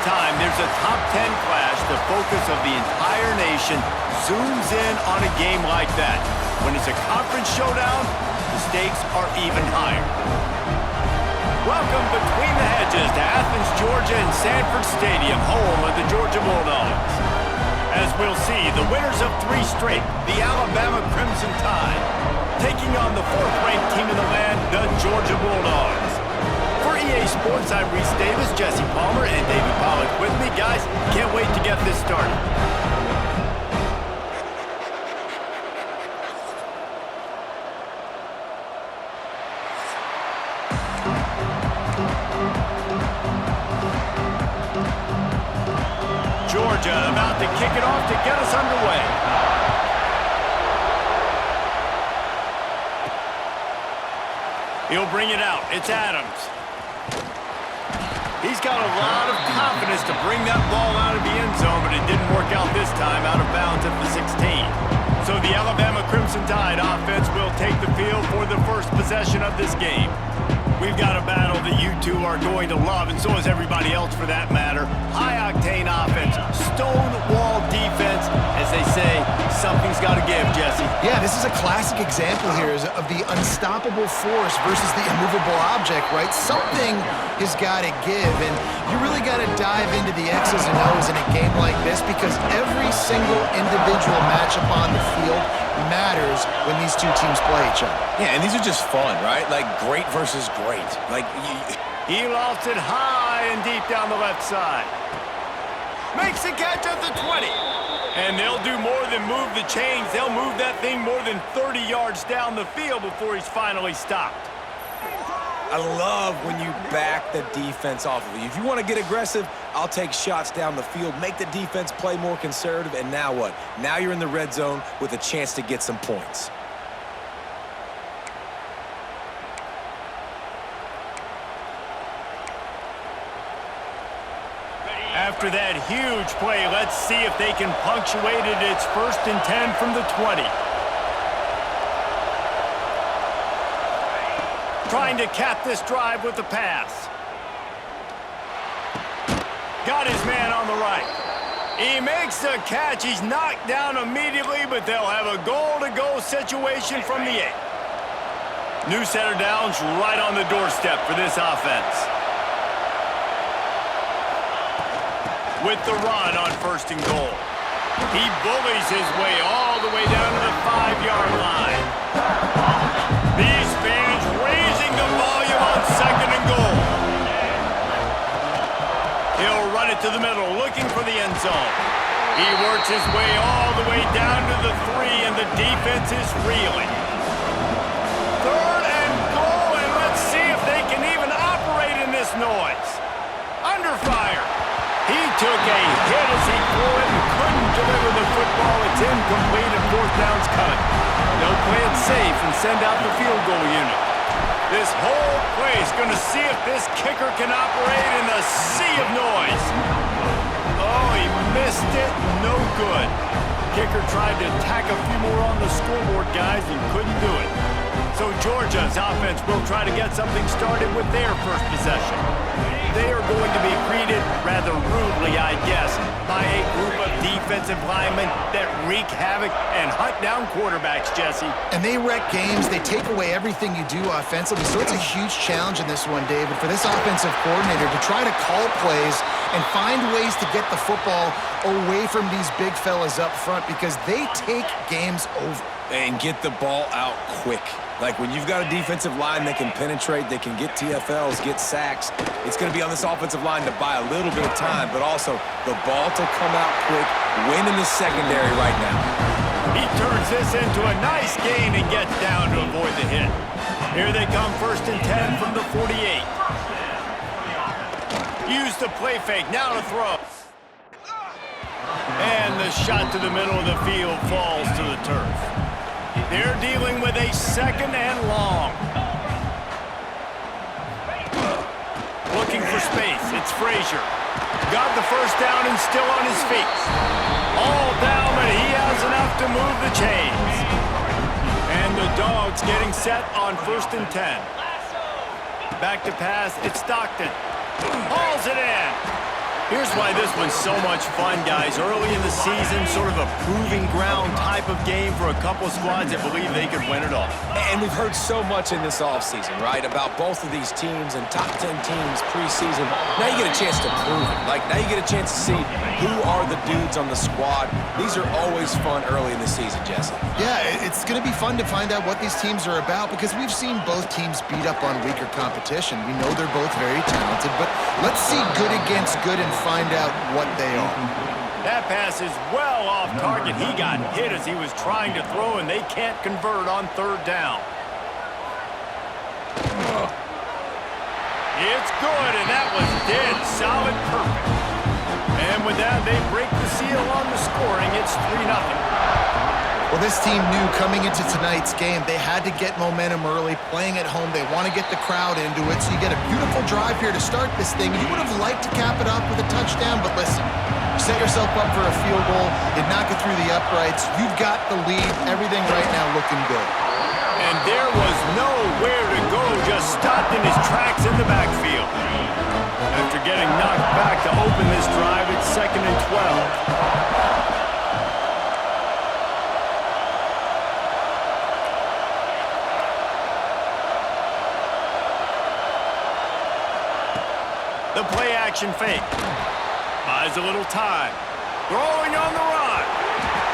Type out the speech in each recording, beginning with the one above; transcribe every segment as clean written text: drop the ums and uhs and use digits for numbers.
time there's a top 10 clash, the focus of the entire nation zooms in on a game like that. When it's a conference showdown, the stakes are even higher. Welcome between the hedges to Athens, Georgia and Sanford Stadium, home of the Georgia Bulldogs. As we'll see, the winners of 3 straight, the Alabama Crimson Tide, taking on the 4th-ranked team in the land, the Georgia Bulldogs. For EA Sports, I'm Reese Davis, Jesse Palmer, and David Pollack with me. Guys, can't wait to get this started. Georgia about to kick it off to get us underway. He'll bring it out. It's Adams. He's got a lot of confidence to bring that ball out of the end zone, but it didn't work out this time, out of bounds at the 16. So the Alabama Crimson Tide offense will take the field for the first possession of this game. We've got a battle that you two are going to love, and so is everybody else for that matter. High-octane offense, stone-wall defense. As they say, something's got to give, Jesse. Yeah, this is a classic example here of the unstoppable force versus the immovable object, right? Something has got to give, and you really got to dive into the X's and O's in a game like this because every single individual matchup on the field matters when these two teams play each other. Yeah, and these are just fun, right? Like great versus great. He lofts it high and deep down the left side. Makes a catch at the 20. And they'll do more than move the chains. They'll move that thing more than 30 yards down the field before he's finally stopped. I love when you back the defense off of you. If you want to get aggressive, I'll take shots down the field, make the defense play more conservative, and now what? Now you're in the red zone with a chance to get some points. After that huge play, let's see if they can punctuate it. It's 1st and 10 from the 20. Trying to cap this drive with the pass. Got his man on the right. He makes the catch. He's knocked down immediately, but they'll have a goal-to-go situation from the 8. New set of downs right on the doorstep for this offense. With the run on 1st and goal. He bullies his way all the way down to the 5-yard line. These fans raising the volume on 2nd and goal. He'll run it to the middle, looking for the end zone. He works his way all the way down to the 3, and the defense is reeling. 3rd and goal, and let's see if they can even operate in this noise. Under fire. He took a hit as he threw it and couldn't deliver the football. It's incomplete and 4th down's coming. They'll play it safe and send out the field goal unit. This whole play is going to see if this kicker can operate in the sea of noise. Oh, he missed it. No good. Kicker tried to tack a few more on the scoreboard, guys, and couldn't do it. So Georgia's offense will try to get something started with their first possession. They are going to be greeted rather rudely, I guess, by a group of defensive linemen that wreak havoc and hunt down quarterbacks, Jesse. And they wreck games. They take away everything you do offensively. So it's a huge challenge in this one, David, for this offensive coordinator to try to call plays and find ways to get the football away from these big fellas up front because they take games over. And get the ball out quick. Like when you've got a defensive line that can penetrate, they can get TFLs, get sacks, it's going to be on this offensive line to buy a little bit of time, but also the ball to come out quick, win in the secondary right now. He turns this into a nice gain and gets down to avoid the hit. Here they come, 1st and 10 from the 48. Use the play fake, now to throw. And the shot to the middle of the field falls to the turf. They're dealing with a 2nd and long. Looking for space. It's Frazier. Got the 1st down and still on his feet. All down, but he has enough to move the chains. And the Dogs getting set on 1st and 10. Back to pass. It's Stockton. Hauls it in. Here's why this one's so much fun, guys. Early in the season, sort of a proving ground type of game for a couple squads that believe they could win it all. And we've heard so much in this offseason, right, about both of these teams and top 10 teams preseason. Now you get a chance to prove it. Like, now you get a chance to see who are the dudes on the squad. These are always fun early in the season, Jesse. Yeah, it's going to be fun to find out what these teams are about because we've seen both teams beat up on weaker competition. We know they're both very talented, but let's see good against good and find out what they are. That pass is well off target. He got hit as he was trying to throw, and they can't convert on third down. It's good, and that was dead solid perfect. And with that, they break the seal on the scoring. It's 3-0. Well, this team knew coming into tonight's game they had to get momentum early, playing at home. They want to get the crowd into it, so you get a beautiful drive here to start this thing. You would have liked to cap it off with a touchdown, but listen, you set yourself up for a field goal, you knock it through the uprights, you've got the lead, everything right now looking good. And there was nowhere to go, just stopped in his tracks in the backfield. After getting knocked back to open this drive, it's 2nd and 12. The play-action fake. Buys a little time. Throwing on the run.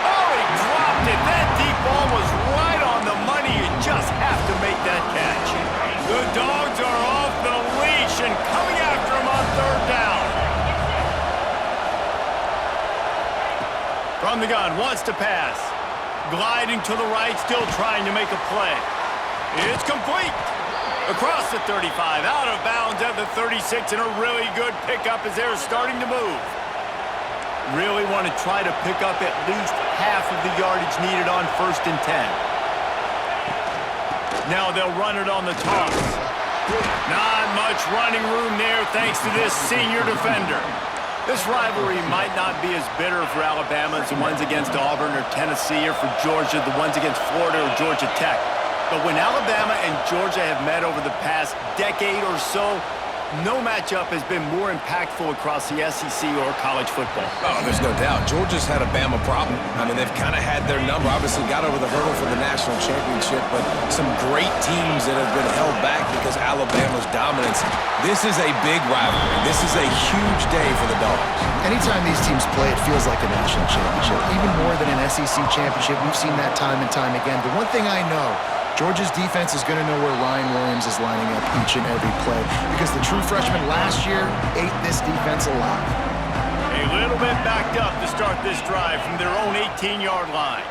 Oh, he dropped it. That deep ball was right on the money. You just have to make that catch. The Dogs are off the leash and coming after him on third down. From the gun, wants to pass. Gliding to the right, still trying to make a play. It's complete. Across the 35, out of bounds at the 36, and a really good pickup as they're starting to move. Really want to try to pick up at least half of the yardage needed on 1st and 10. Now they'll run it on the toss. Not much running room there thanks to this senior defender. This rivalry might not be as bitter for Alabama as the ones against Auburn or Tennessee, or for Georgia, the ones against Florida or Georgia Tech. But when Alabama and Georgia have met over the past decade or so, no matchup has been more impactful across the SEC or college football. Oh, there's no doubt. Georgia's had a Bama problem. I mean, they've kind of had their number. Obviously got over the hurdle for the national championship, but some great teams that have been held back because Alabama's dominance. This is a big rivalry. This is a huge day for the Dogs. Anytime these teams play, it feels like a national championship. Even more than an SEC championship. We've seen that time and time again. The one thing I know, Georgia's defense is going to know where Ryan Williams is lining up each and every play because the true freshman last year ate this defense alive. A little bit backed up to start this drive from their own 18-yard line.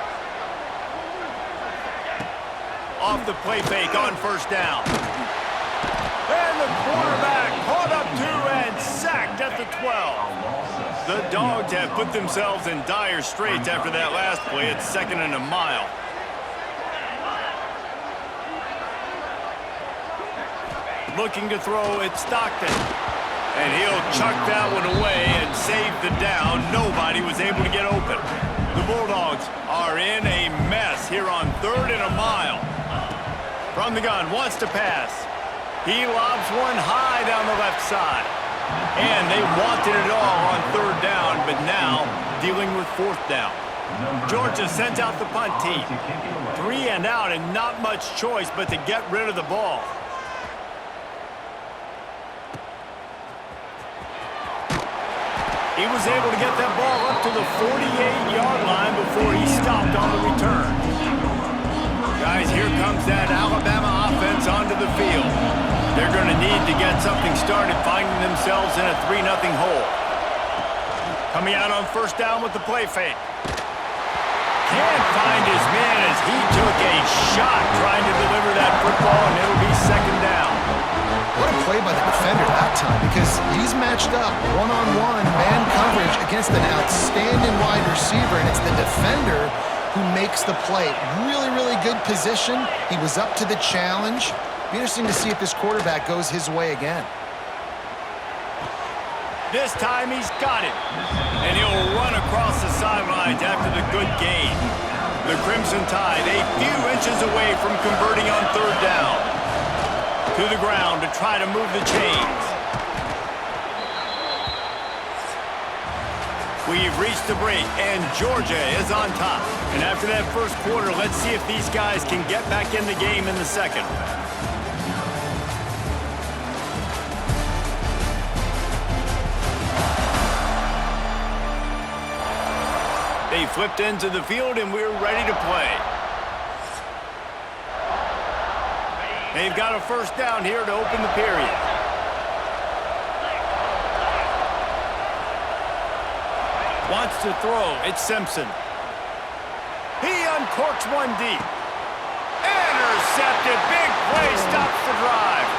Off the play fake on 1st down. And the quarterback caught up to and sacked at the 12. The Dogs have put themselves in dire straits after that last play. It's 2nd and a mile. Looking to throw, it's Stockton. And he'll chuck that one away and save the down. Nobody was able to get open. The Bulldogs are in a mess here on 3rd and a mile. From the gun, wants to pass. He lobs one high down the left side. And they wanted it all on 3rd down, but now dealing with 4th down. Georgia sends out the punt team. 3 and out and not much choice but to get rid of the ball. He was able to get that ball up to the 48-yard line before he stopped on the return. Guys, here comes that Alabama offense onto the field. They're going to need to get something started, finding themselves in a 3-0 hole. Coming out on 1st down with the play fake. Can't find his man as he took a shot trying to deliver that football, and it'll be 2nd down. What a play by the defender that time because he's matched up one-on-one man coverage against an outstanding wide receiver, and it's the defender who makes the play. Really, really good position. He was up to the challenge. Be interesting to see if this quarterback goes his way again. This time he's got it, and he'll run across the sidelines after the good gain. The Crimson Tide a few inches away from converting on 3rd down. To the ground to try to move the chains. We've reached the break, and Georgia is on top. And after that first quarter, let's see if these guys can get back in the game in the second. They flipped into the field, and we're ready to play. They've got a first down here to open the period. Wants to throw. It's Simpson. He uncorks one deep. Intercepted. Big play stops the drive.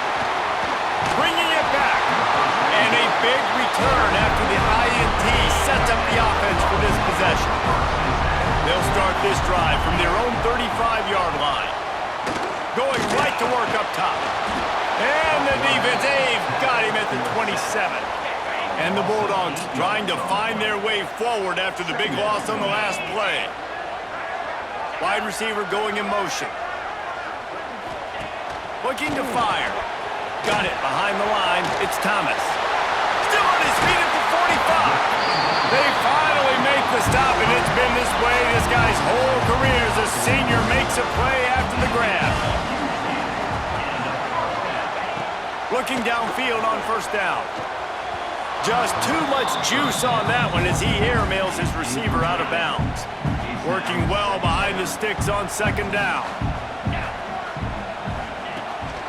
Bringing it back. And a big return after the INT sets up the offense for this possession. They'll start this drive from their own 35-yard line. Going right to work up top. And the defense, they've got him at the 27. And the Bulldogs trying to find their way forward after the big loss on the last play. Wide receiver going in motion. Looking to fire. Got it behind the line. It's Thomas. Still on his feet at the 45. They finally make the stop, and it's been this way this guy's whole career as a senior makes a play after the grab. Looking downfield on first down. Just too much juice on that one as he airmails his receiver out of bounds. Working well behind the sticks on second down.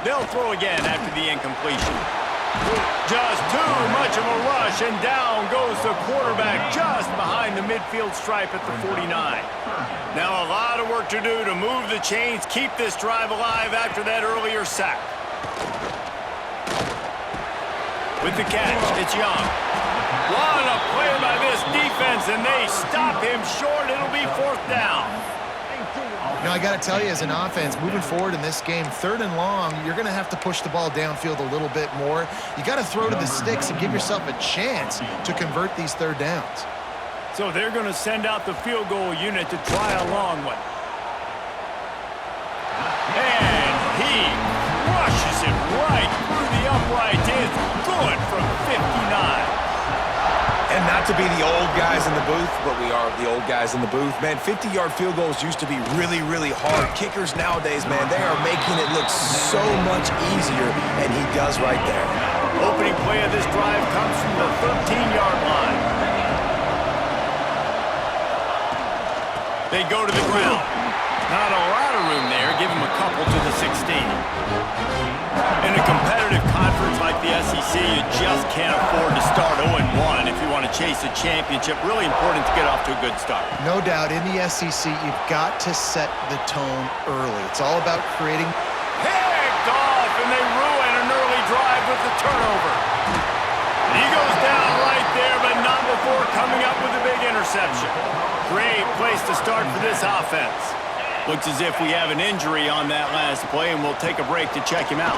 They'll throw again after the incompletion. Just too much of a rush, and down goes the quarterback just behind the midfield stripe at the 49. Now a lot of work to do to move the chains, keep this drive alive after that earlier sack. With the catch, it's Young. What a play by this defense, and they stop him short. It'll be fourth down. You know, I got to tell you, as an offense, moving forward in this game, 3rd and long, you're going to have to push the ball downfield a little bit more. You got to throw to the sticks and give yourself a chance to convert these 3rd downs. So they're going to send out the field goal unit to try a long one. And he rushes it right through the uprights. It's good from 59. And not to be the old guys in the booth, but we are the old guys in the booth. Man, 50-yard field goals used to be really, really hard. Kickers nowadays, man, they are making it look so much easier, and he does right there. Opening play of this drive comes from the 13-yard line. They go to the ground. Not a lot of room there. Give him a couple to the 16. In a competitive conference like the SEC, you just can't afford to start 0-1 if you want to chase a championship. Really important to get off to a good start. No doubt, in the SEC, you've got to set the tone early. It's all about creating... Picked off, and they ruin an early drive with the turnover. He goes down right there, but not before coming up with a big interception. Great place to start for this offense. Looks as if we have an injury on that last play, and we'll take a break to check him out.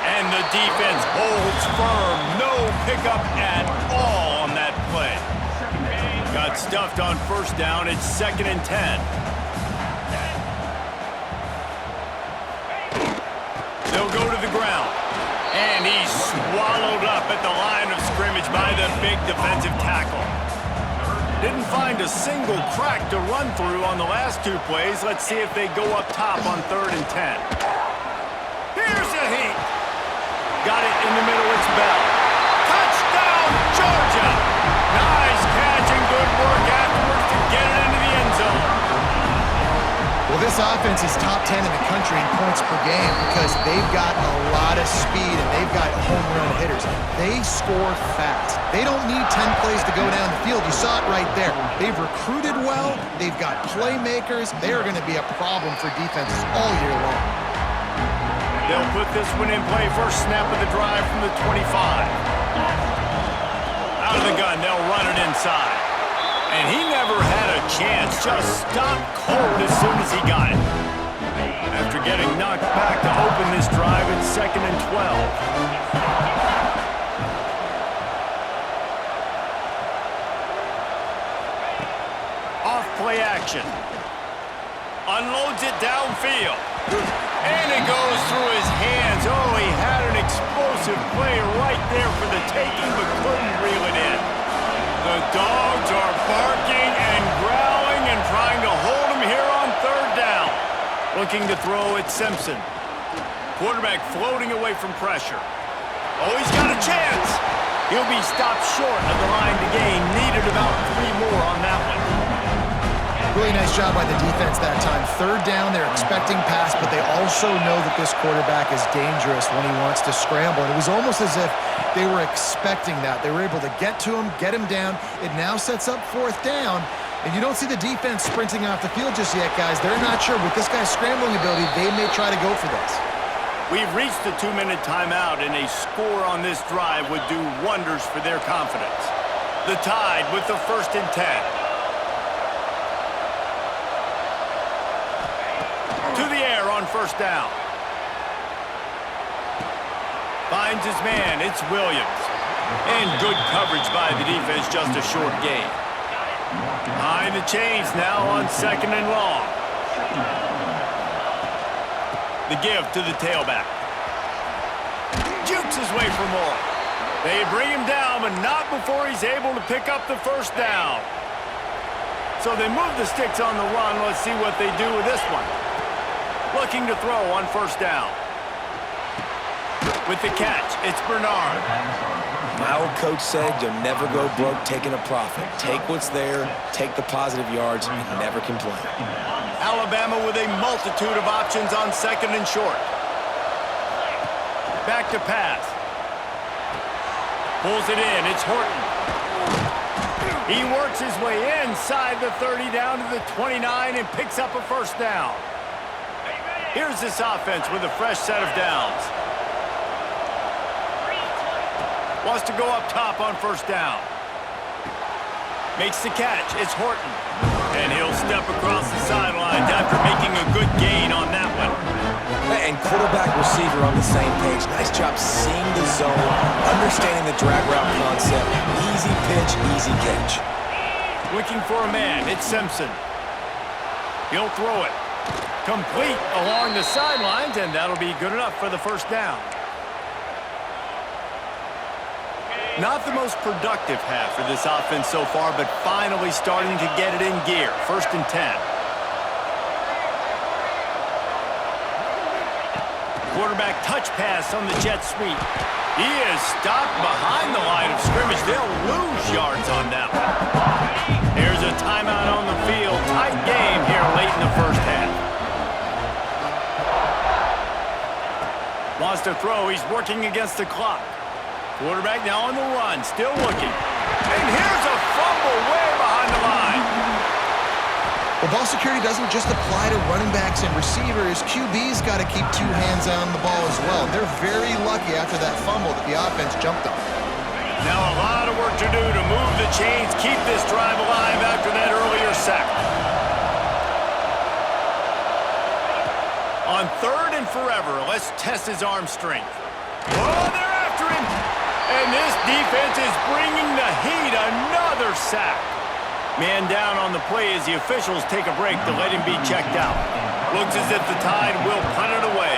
And the defense holds firm. No pickup at all on that play. Got stuffed on first down. It's 2nd and 10. They'll go to the ground. And he's swallowed up at the line of scrimmage by the big defensive tackle. Didn't find a single crack to run through on the last 2 plays. Let's see if they go up top on 3rd and 10. Here's a heat. Got it in the middle. It's Bell. Touchdown, Georgia. Nice catch and good work afterwards to get it into the end zone. Well, this offense is top 10 in the country in points per game because they've got a lot of speed and they've got home run hitters. They score fast. They don't need 10 plays to go down the field. You saw it right there. They've recruited well. They've got playmakers. They are going to be a problem for defenses all year long. They'll put this one in play. First snap of the drive from the 25. Out of the gun, they'll run it inside. And he never had a chance. Just stopped cold as soon as he got it. After getting knocked back to open this drive, it's 2nd and 12. Off play action. Unloads it downfield. And it goes through his hands. Oh, he had an explosive play right there for the taking, but couldn't reel it in. The dogs are barking and growling and trying to hold him here on third down. Looking to throw at Simpson. Quarterback floating away from pressure. Oh, he's got a chance. He'll be stopped short of the line to gain. Needed about 3 more on that one. Really nice job by the defense that time. Third down, they're expecting pass, but they also know that this quarterback is dangerous when he wants to scramble. And it was almost as if they were expecting that. They were able to get to him, get him down. It now sets up fourth down. And you don't see the defense sprinting off the field just yet, guys. They're not sure. With this guy's scrambling ability, they may try to go for this. We've reached the 2-minute timeout, and a score on this drive would do wonders for their confidence. The Tide with the 1st and 10. To the air on 1st down. Finds his man. It's Williams. And good coverage by the defense, just a short gain. Behind the chains now on 2nd and long. The give to the tailback. Jukes his way for more. They bring him down, but not before he's able to pick up the 1st down. So they move the sticks on the run. Let's see what they do with this one. Looking to throw on 1st down. With the catch, it's Bernard. My old coach said you'll never go broke taking a profit. Take what's there, take the positive yards, and never complain. Alabama with a multitude of options on 2nd and short. Back to pass. Pulls it in. It's Horton. He works his way inside the 30 down to the 29 and picks up a 1st down. Here's this offense with a fresh set of downs. Wants to go up top on 1st down. Makes the catch. It's Horton. And he'll step across the sidelines after making a good gain on that one. And quarterback receiver on the same page. Nice job seeing the zone, understanding the drag route concept. Easy pitch, easy catch. Looking for a man. It's Simpson. He'll throw it. Complete along the sidelines, and that'll be good enough for the 1st down. Not the most productive half for this offense so far, but finally starting to get it in gear. 1st and 10. Quarterback touch pass on the jet sweep. He is stopped behind the line of scrimmage. They'll lose yards on that one. Here's a timeout on the field. Tight game here late in the 1st half. Wants to throw. He's working against the clock. Quarterback now on the run, still looking. And here's a fumble way behind the line. Well, ball security doesn't just apply to running backs and receivers. QB's got to keep 2 hands on the ball as well. They're very lucky after that fumble that the offense jumped on. Now a lot of work to do to move the chains, keep this drive alive after that earlier sack. On 3rd and forever, let's test his arm strength. Oh, they're after him. And this defense is bringing the heat. Another sack. Man down on the play as the officials take a break to let him be checked out. Looks as if the Tide will punt it away.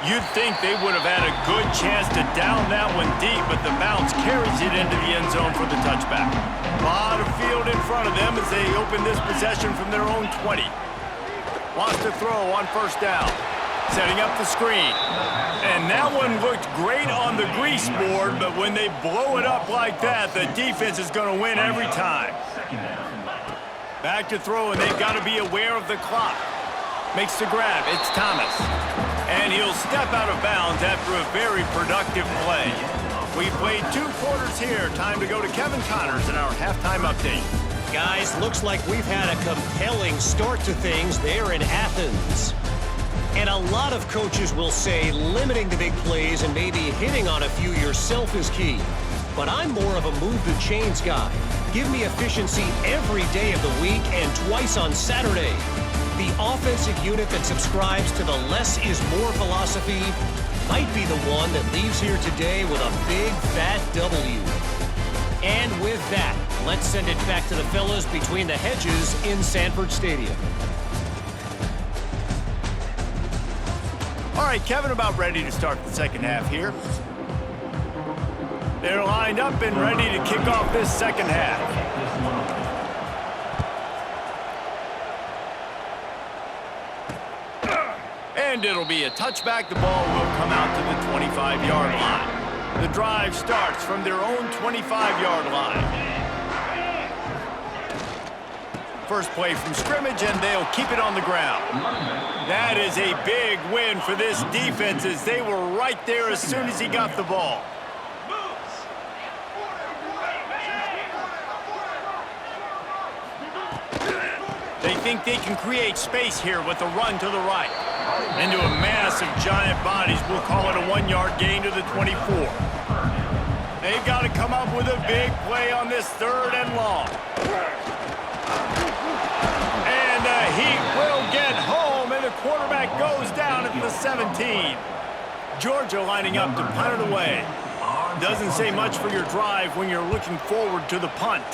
You'd think they would have had a good chance to down that one deep, but the bounce carries it into the end zone for the touchback. A lot of field in front of them as they open this possession from their own 20. Wants to throw on 1st down. Setting up the screen. And that one looked great on the grease board, but when they blow it up like that, the defense is going to win every time. Back to throw, and they've got to be aware of the clock. Makes the grab. It's Thomas. And he'll step out of bounds after a very productive play. We've played 2 quarters here. Time to go to Kevin Connors in our halftime update. Guys, looks like we've had a compelling start to things there in Athens. And a lot of coaches will say limiting the big plays and maybe hitting on a few yourself is key. But I'm more of a move the chains guy. Give me efficiency every day of the week and twice on Saturday. The offensive unit that subscribes to the less is more philosophy might be the one that leaves here today with a big fat W. And with that, let's send it back to the fellas between the hedges in Sanford Stadium. All right, Kevin, about ready to start the second half here. They're lined up and ready to kick off this second half. And it'll be a touchback. The ball will come out to the 25-yard line. The drive starts from their own 25-yard line. First play from scrimmage, and they'll keep it on the ground. That is a big win for this defense as they were right there as soon as he got the ball. They think they can create space here with a run to the right. Into a mass of giant bodies. We'll call it a 1-yard gain to the 24. They've got to come up with a big play on this 3rd and long. And the Heat will get home, and the quarterback goes down at the 17. Georgia lining up to punt it away. Doesn't say much for your drive when you're looking forward to the punt.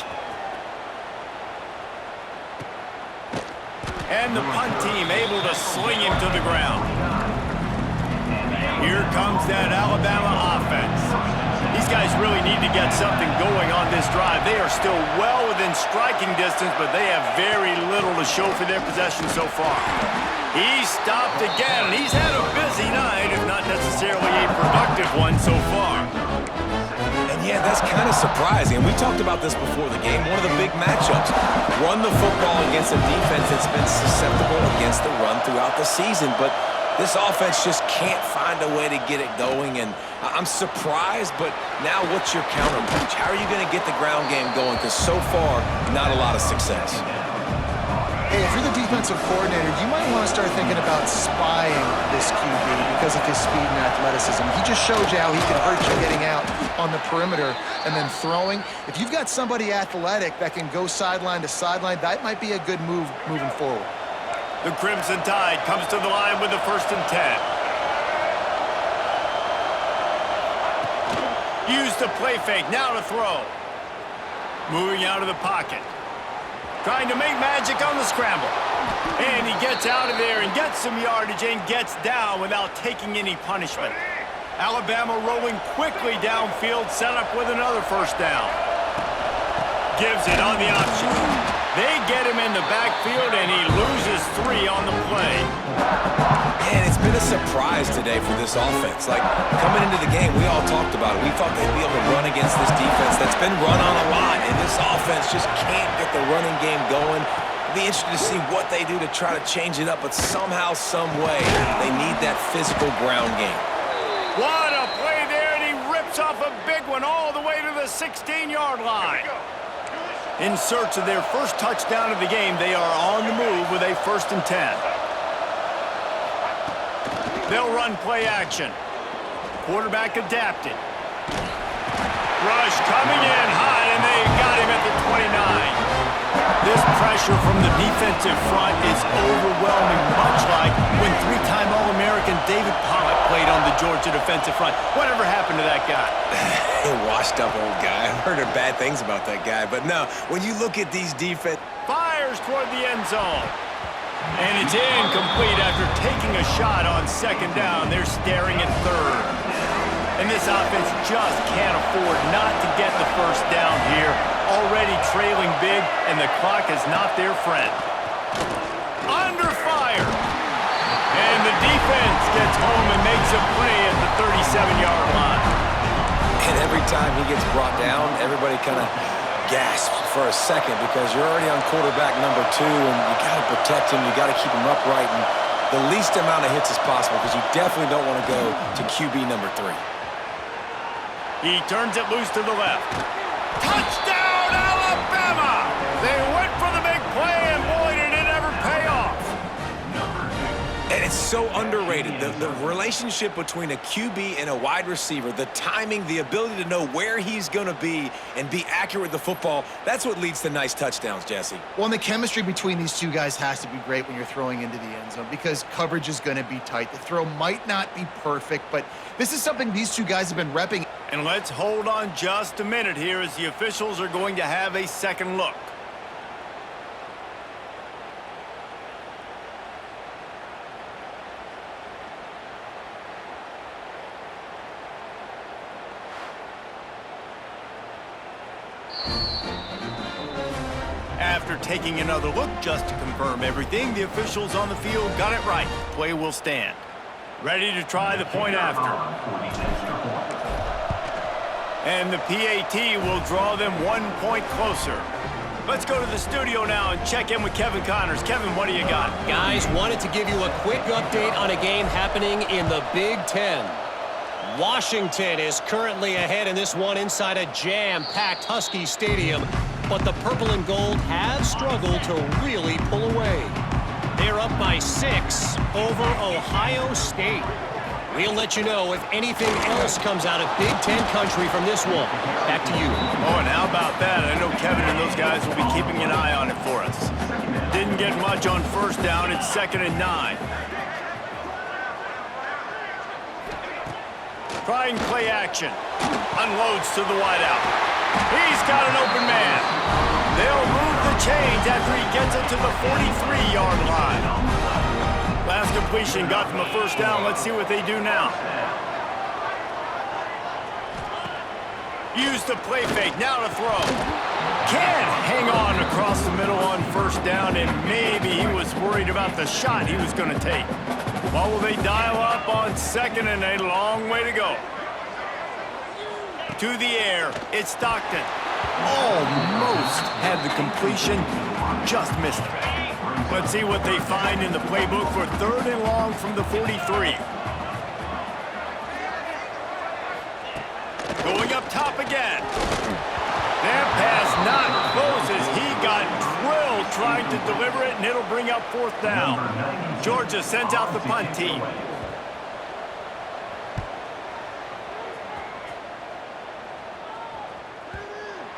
And the punt team able to sling him to the ground. Here comes that Alabama offense. These guys really need to get something going on this drive. They are still well within striking distance, but they have very little to show for their possession so far. He stopped again. He's had a busy night, if not necessarily a productive one so far. And yeah, that's kind of surprising. And we talked about this before the game. One of the big matchups. Run the football against a defense that's been susceptible against the run throughout the season. But this offense just can't find a way to get it going. And I'm surprised, but now what's your counterpunch? How are you going to get the ground game going? Because so far, not a lot of success. Hey, if you're the defensive coordinator, you might want to start thinking about spying this QB because of his speed and athleticism. He just showed you how he can hurt you getting out on the perimeter and then throwing. If you've got somebody athletic that can go sideline to sideline, that might be a good move moving forward. The Crimson Tide comes to the line with the 1st and 10. Use the play fake, now to throw. Moving out of the pocket. Trying to make magic on the scramble. And he gets out of there and gets some yardage and gets down without taking any punishment. Alabama rolling quickly downfield, set up with another 1st down. Gives it on the option. They get him in the backfield, and he loses 3 on the play. Man, it's been a surprise today for this offense. Like, coming into the game, we all talked about it. We thought they'd be able to run against this defense that's been run on a lot, and this offense just can't get the running game going. It'll be interesting to see what they do to try to change it up, but somehow, some way, they need that physical ground game. What a play there, and he rips off a big one all the way to the 16-yard line. In search of their first touchdown of the game, they are on the move with a 1st and 10. They'll run play action. Quarterback adapted. Rush coming in hot, and they got him at the 29. This pressure from the defensive front is overwhelming, much like when 3-time All-American David Pollock played on the Georgia defensive front. Whatever happened to that guy? Washed up old guy. I've heard bad things about that guy. But no, when you look at these defense... Fires toward the end zone. And it's incomplete after taking a shot on 2nd down. They're staring at 3rd. And this offense just can't afford not to get the 1st down here. Already trailing big, and the clock is not their friend. Under fire. And the defense gets home and makes a play at the 37-yard line. And every time he gets brought down, everybody kind of gasps for a second because you're already on quarterback number 2, and you got to protect him. You got to keep him upright and the least amount of hits as possible because you definitely don't want to go to QB number 3. He turns it loose to the left. Touchdown, Alabama! They went for the big play, and boy, did it ever pay off. And it's so underrated. The relationship between a QB and a wide receiver, the timing, the ability to know where he's going to be and be accurate with the football, that's what leads to nice touchdowns, Jesse. Well, and the chemistry between these two guys has to be great when you're throwing into the end zone because coverage is going to be tight. The throw might not be perfect, but this is something these two guys have been repping. And let's hold on just a minute here as the officials are going to have a second look. After taking another look just to confirm everything, the officials on the field got it right. Play will stand. Ready to try the point after. And the PAT will draw them 1 point closer. Let's go to the studio now and check in with Kevin Connors. Kevin, what do you got? Guys, wanted to give you a quick update on a game happening in the Big Ten. Washington is currently ahead in this one inside a jam-packed Husky Stadium, but the purple and gold have struggled to really pull away. They're up by 6 over Ohio State. We'll let you know if anything else comes out of Big Ten country from this one. Back to you. Oh, and how about that? I know Kevin and those guys will be keeping an eye on it for us. Didn't get much on first down. It's 2nd and 9. Trying play action. Unloads to the wideout. He's got an open man. They'll move the chains after he gets it to the 43-yard line. Last completion got them a first down. Let's see what they do now. Use the play fake. Now to throw. Can't hang on across the middle on first down, and maybe he was worried about the shot he was going to take. What will they dial up on 2nd and a long way to go? To the air. It's Stockton. Almost had the completion. Just missed it. Let's see what they find in the playbook for 3rd and long from the 43. Going up top again. That pass not close as he got drilled trying to deliver it, and it'll bring up 4th down. Georgia sends out the punt team.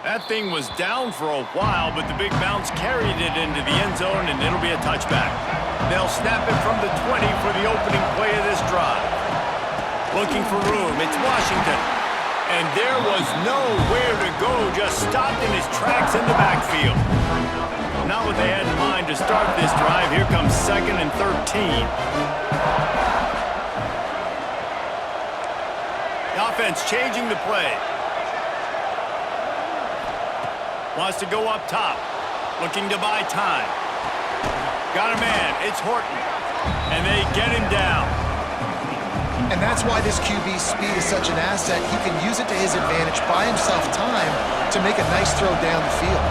That thing was down for a while, but the big bounce carried it into the end zone, and it'll be a touchback. They'll snap it from the 20 for the opening play of this drive. Looking for room, it's Washington. And there was nowhere to go, just stopped in his tracks in the backfield. Not what they had in mind to start this drive. Here comes 2nd and 13. The offense changing the play. Wants to go up top. Looking to buy time. Got a man. It's Horton. And they get him down. And that's why this QB's speed is such an asset. He can use it to his advantage, buy himself time to make a nice throw down the field.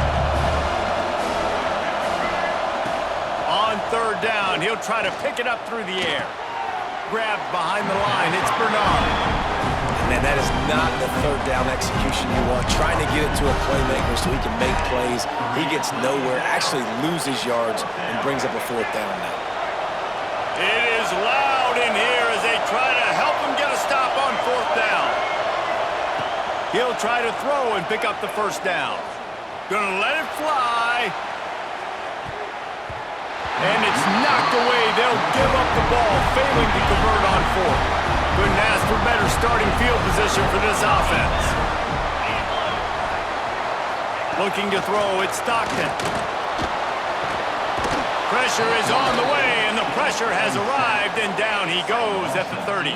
On 3rd down, he'll try to pick it up through the air. Grabbed behind the line. It's Bernard. Man, that is not the 3rd down execution you want. Trying to get it to a playmaker so he can make plays. He gets nowhere, actually loses yards, and brings up a 4th down now. It is loud in here as they try to help him get a stop on 4th down. He'll try to throw and pick up the 1st down. Gonna let it fly. And it's knocked away. They'll give up the ball, failing to convert on 4th. Couldn't ask for better starting field position for this offense. Looking to throw, it's Stockton. Pressure is on the way, and the pressure has arrived, and down he goes at the 30.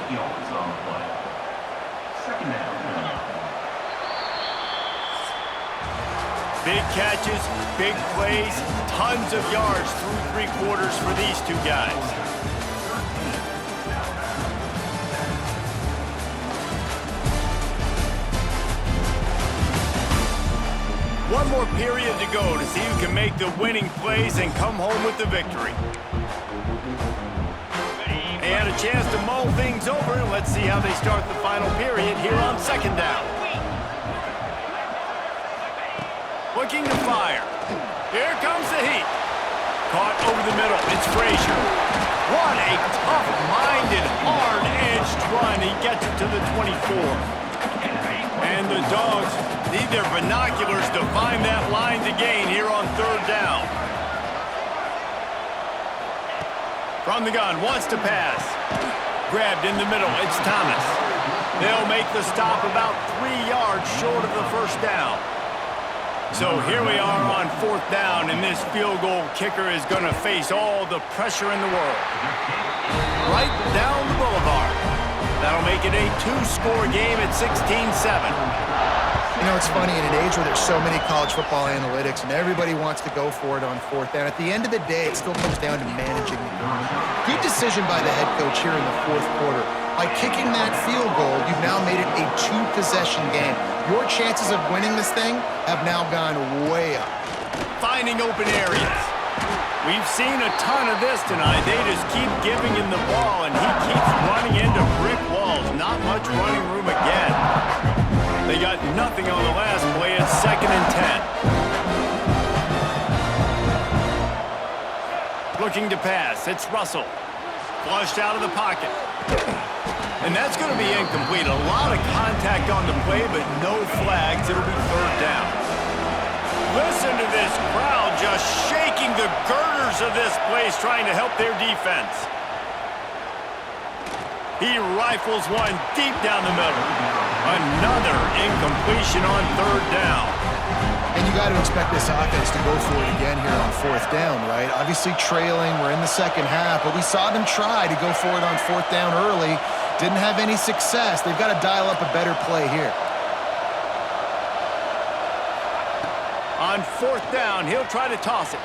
Big catches, big plays, tons of yards through 3 quarters for these two guys. One more period to go to see who can make the winning plays and come home with the victory. They had a chance to mull things over, and let's see how they start the final period here on 2nd down. Looking to fire. Here comes the heat. Caught over the middle. It's Frazier. What a tough-minded, hard-edged run. He gets it to the 24. And the Dogs need their binoculars to find that line to gain here on 3rd down. From the gun, wants to pass. Grabbed in the middle, it's Thomas. They'll make the stop about 3 yards short of the 1st down. So here we are on 4th down, and this field goal kicker is going to face all the pressure in the world. Right down the boulevard. That'll make it a 2-score game at 16-7. You know, it's funny, in an age where there's so many college football analytics and everybody wants to go for it on fourth down, at the end of the day, it still comes down to managing the game. Good decision by the head coach here in the fourth quarter. By kicking that field goal, you've now made it a two-possession game. Your chances of winning this thing have now gone way up. Finding open areas. We've seen a ton of this tonight. They just keep giving him the ball, and he keeps running into brick walls. Not much running room again. They got nothing on the last play. It's 2nd and 10. Looking to pass. It's Russell. Flushed out of the pocket. And that's going to be incomplete. A lot of contact on the play, but no flags. It'll be 3rd down. Listen to this crowd just shaking the girders of this place, trying to help their defense. He rifles one deep down the middle. Another incompletion on 3rd down. And you got to expect this offense to go for it again here on 4th down, right? Obviously trailing, we're in the second half, but we saw them try to go for it on 4th down early. Didn't have any success. They've got to dial up a better play here. On 4th down, he'll try to toss it.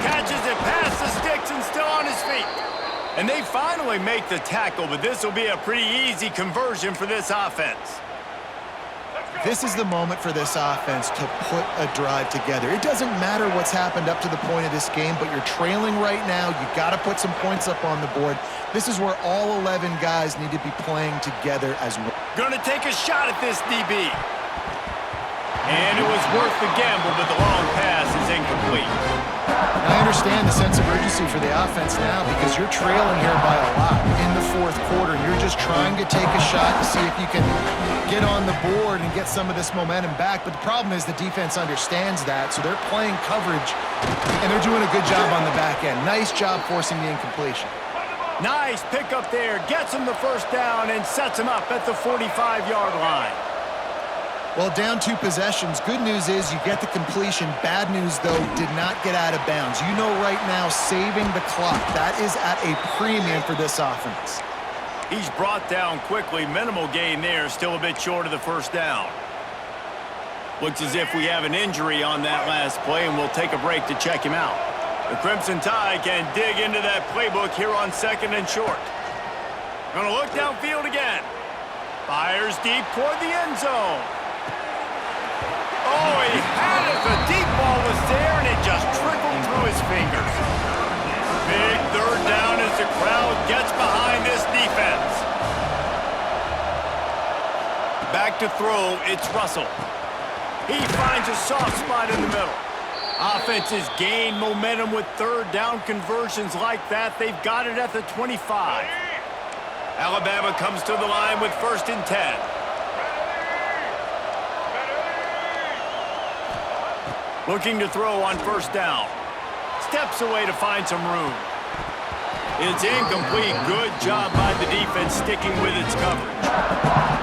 Catches it past the sticks and still on his feet. And they finally make the tackle, but this will be a pretty easy conversion for this offense. This is the moment for this offense to put a drive together. It doesn't matter what's happened up to the point of this game, but you're trailing right now. You've got to put some points up on the board. This is where all 11 guys need to be playing together as well. Gonna take a shot at this DB. And it was worth the gamble, but the long pass is incomplete. I understand the sense of urgency for the offense now because you're trailing here by a lot in the fourth quarter. You're just trying to take a shot to see if you can get on the board and get some of this momentum back. But the problem is the defense understands that, so they're playing coverage, and they're doing a good job on the back end. Nice job forcing the incompletion. Nice pick up there. Gets him the 1st down and sets him up at the 45-yard line. Well, down 2 possessions. Good news is you get the completion. Bad news, though, did not get out of bounds. You know right now, saving the clock, that is at a premium for this offense. He's brought down quickly. Minimal gain there. Still a bit short of the 1st down. Looks as if we have an injury on that last play, and we'll take a break to check him out. The Crimson Tide can dig into that playbook here on 2nd and short. Gonna look downfield again. Fires deep toward the end zone. Oh, he had it. The deep ball was there, and it just trickled through his fingers. Big 3rd down as the crowd gets behind this defense. Back to throw, it's Russell. He finds a soft spot in the middle. Offenses gain momentum with 3rd down conversions like that. They've got it at the 25. Alabama comes to the line with 1st and 10. Looking to throw on 1st down. Steps away to find some room. It's incomplete. Good job by the defense sticking with its coverage.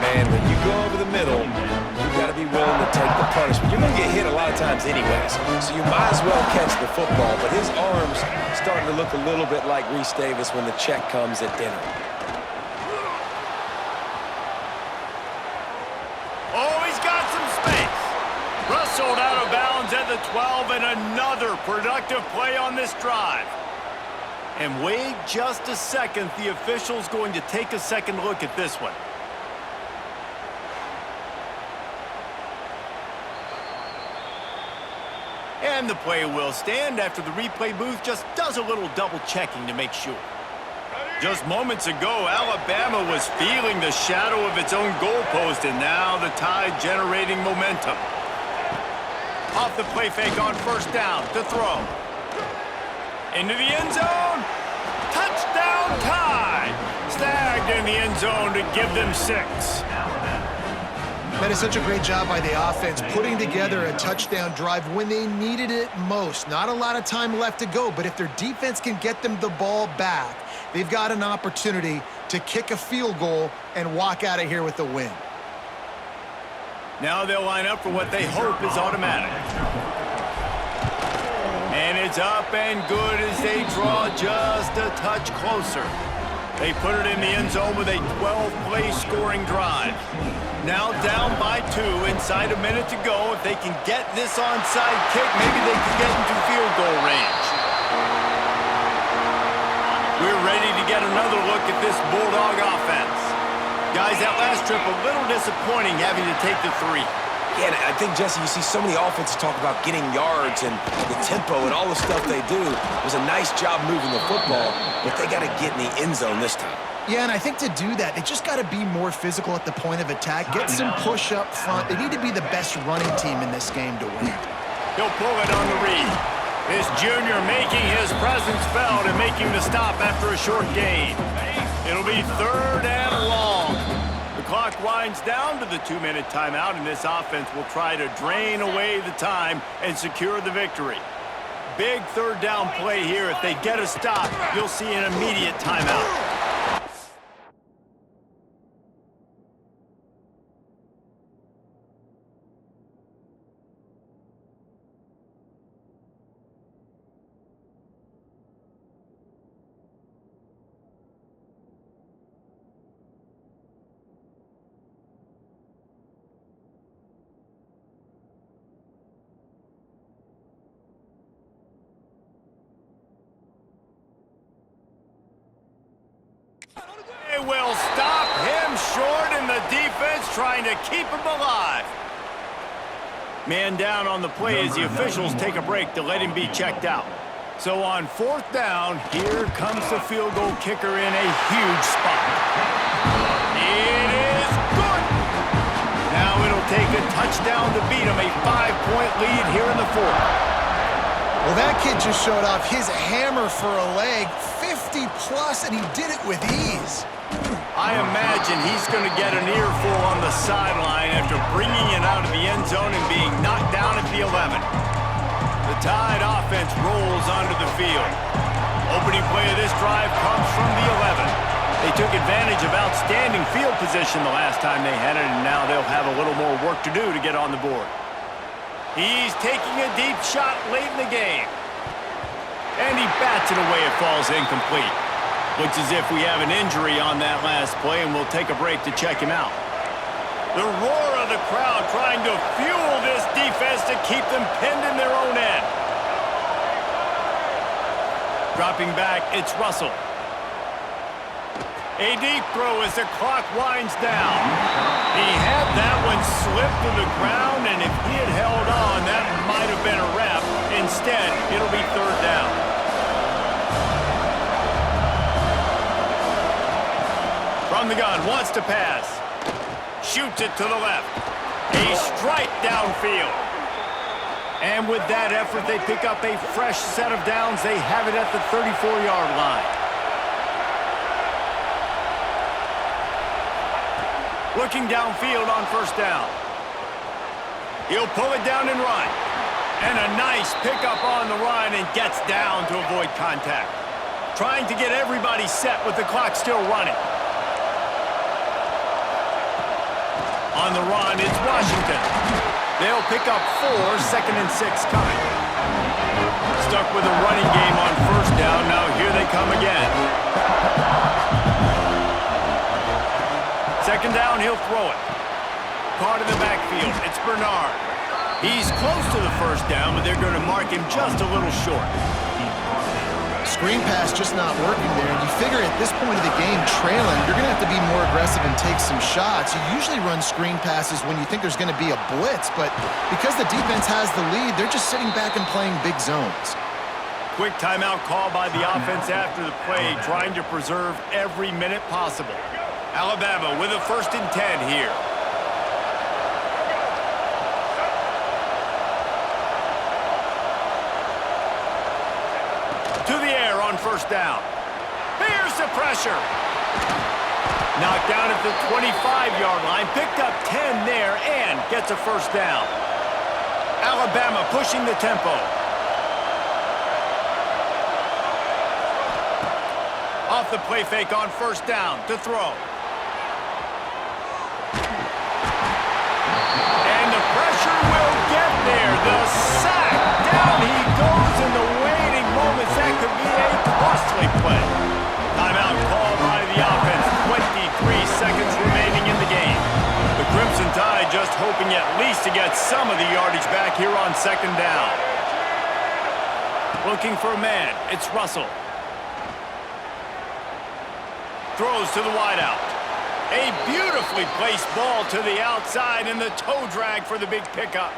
Man, when you go over the middle, you got to be willing to take the punishment. You're going to get hit a lot of times anyways, so you might as well catch the football. But his arm's starting to look a little bit like Reese Davis when the check comes at dinner. Oh, he's got some space. Rustled out of bounds at the 12, and another productive play on this drive. And wait just a second. The official's going to take a second look at this one. And the play will stand after the replay booth just does a little double checking to make sure. Just moments ago, Alabama was feeling the shadow of its own goalpost, and now the Tide generating momentum. Off the play fake on 1st down to throw. Into the end zone. Touchdown Tide. Snagged in the end zone to give them 6. That is such a great job by the offense, putting together a touchdown drive when they needed it most. Not a lot of time left to go, but if their defense can get them the ball back, they've got an opportunity to kick a field goal and walk out of here with a win. Now they'll line up for what they hope is automatic. And it's up and good as they draw just a touch closer. They put it in the end zone with a 12-play scoring drive. Now down by 2, inside a minute to go. If they can get this onside kick, maybe they can get into field goal range. We're ready to get another look at this Bulldog offense. Guys, that last trip, a little disappointing having to take the 3. Yeah, and I think, Jesse, you see so many offenses talk about getting yards and the tempo and all the stuff they do. It was a nice job moving the football, but they got to get in the end zone this time. Yeah, and I think to do that, they just got to be more physical at the point of attack, get some push up front. They need to be the best running team in this game to win. He'll pull it on the read. This junior making his presence felt and making the stop after a short gain. It'll be 3rd and long. The clock winds down to the 2-minute timeout, and this offense will try to drain away the time and secure the victory. Big 3rd down play here. If they get a stop, you'll see an immediate timeout. They will stop him short, and the defense trying to keep him alive. Man down on the play as the officials take a break to let him be checked out. So on 4th down, here comes the field goal kicker in a huge spot. It is good. Now it'll take a touchdown to beat him, a 5-point lead here in the 4th. Well, that kid just showed off his hammer for a leg, 50-plus, and he did it with ease. I imagine he's going to get an earful on the sideline after bringing it out of the end zone and being knocked down at the 11. The Tide offense rolls onto the field. Opening play of this drive comes from the 11. They took advantage of outstanding field position the last time they had it, and now they'll have a little more work to do to get on the board. He's taking a deep shot late in the game. And he bats it away. It falls incomplete. Looks as if we have an injury on that last play, and we'll take a break to check him out. The roar of the crowd trying to fuel this defense to keep them pinned in their own end. Dropping back, it's Russell. A deep throw as the clock winds down. He had that one slip to the ground, and if he had held on, that might have been a wrap. Instead, it'll be 3rd down. From the gun, wants to pass. Shoots it to the left. A strike downfield. And with that effort, they pick up a fresh set of downs. They have it at the 34-yard line. Looking downfield on 1st down. He'll pull it down and run. And a nice pickup on the run, and gets down to avoid contact. Trying to get everybody set with the clock still running. On the run, it's Washington. They'll pick up 4, 2nd and 6 coming. Stuck with a running game on 1st down. Now here they come again. 2nd down, he'll throw it. Caught in the backfield, it's Bernard. He's close to the 1st down, but they're going to mark him just a little short. Screen pass just not working there. And you figure at this point of the game, trailing, you're going to have to be more aggressive and take some shots. You usually run screen passes when you think there's going to be a blitz, but because the defense has the lead, they're just sitting back and playing big zones. Quick timeout call by the offense after the play, trying to preserve every minute possible. Alabama with a 1st and 10 here. To the air on 1st down. Here's the pressure. Knocked down at the 25-yard line. Picked up 10 there and gets a 1st down. Alabama pushing the tempo. Off the play fake on 1st down to throw. And the pressure will get there. The sack. Down he goes in the waiting moments. That could be a costly play. Timeout called by the offense. 23 seconds remaining in the game. The Crimson to get some of the yardage back here on second down. Looking for a man. It's Russell. Throws to the wideout. A beautifully placed ball to the outside, and the toe drag for the big pickup.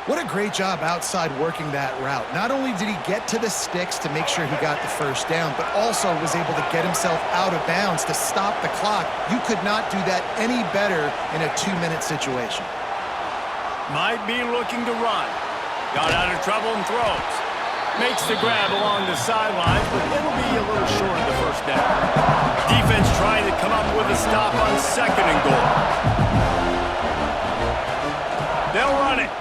What a great job outside working that route. Not only did he get to the sticks to make sure he got the first down, but also was able to get himself out of bounds to stop the clock. You could not do that any better in a 2-minute situation. Might be looking to run. Got out of trouble and throws. Makes the grab along the sidelines, but it'll be a little short of the first down. Defense trying to come up with a stop on second and goal. They'll run it.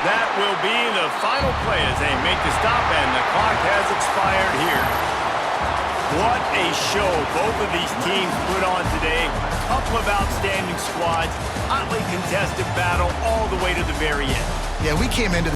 That will be the final play as they make the stop, and the clock has expired here. What a show both of these teams put on today. Couple of outstanding squads, hotly contested battle all the way to the very end. Yeah, we came into